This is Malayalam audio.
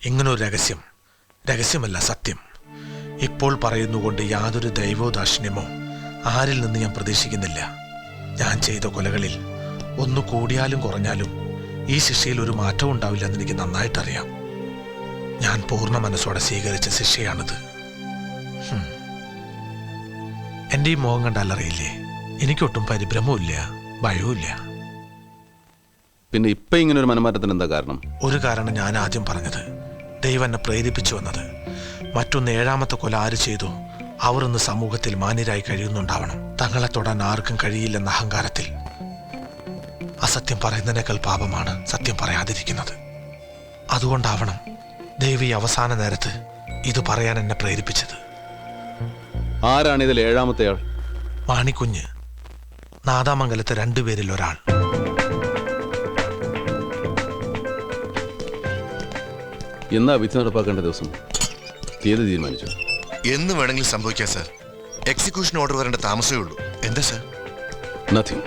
ഇങ്ങനൊരു രഹസ്യമല്ല സത്യം. ഇപ്പോൾ പറയുന്നുകൊണ്ട് യാതൊരു ദൈവോദാക്ഷിണ്യമോ ആരിൽ നിന്ന് ഞാൻ പ്രതീക്ഷിക്കുന്നില്ല. ഞാൻ ചെയ്ത കൊലകളിൽ ഒന്ന് കൂടിയാലും കുറഞ്ഞാലും ഈ ശിക്ഷയിൽ ഒരു മാറ്റവും ഉണ്ടാവില്ലെന്ന് എനിക്ക് നന്നായിട്ടറിയാം. ഞാൻ പൂർണ്ണ മനസ്സോടെ സ്വീകരിച്ച ശിക്ഷയാണിത്. എൻ്റെ ഈ മോഹം കണ്ടാലറിയില്ലേ, എനിക്കൊട്ടും പരിഭ്രമവും ഭയവും. പിന്നെ ഇപ്പൊ ഇങ്ങനെ ഒരു മനമാറ്റത്തിന് എന്താ കാരണം? ഒരു കാരണം ഞാൻ ആദ്യം പറഞ്ഞത്, ദൈവം എന്നെ പ്രേരിപ്പിച്ചു വന്നത്. മറ്റൊന്ന്, 7ാമത്തെ കൊല ആര് ചെയ്തു അവർ ഇന്ന് സമൂഹത്തിൽ മാന്യരായി കഴിയുന്നുണ്ടാവണം. തങ്ങളെ തൊടാൻ ആർക്കും കഴിയില്ലെന്ന അഹങ്കാരത്തിൽ. അസത്യം പറയുന്നതിനേക്കാൾ പാപമാണ് സത്യം പറയാതിരിക്കുന്നത്. അതുകൊണ്ടാവണം ദൈവം ഈ അവസാന നേരത്ത് ഇത് പറയാൻ എന്നെ പ്രേരിപ്പിച്ചത്. ആരാണ് ഇതിൽ 7ാമത്തെ ആൾ? മാണിക്കുഞ്ഞ്, നാദാമംഗലത്തെ 2 പേരിൽ ഒരാൾ. എന്നാ വിധി നടപ്പാക്കേണ്ട ദിവസം? തീയതി തീരുമാനിച്ചു? എന്ന് വേണമെങ്കിലും സംഭവിക്കാം സാർ. എക്സിക്യൂഷൻ ഓർഡർ വരേണ്ട താമസമേ ഉള്ളൂ. എന്താ സാർ? നത്തിങ്.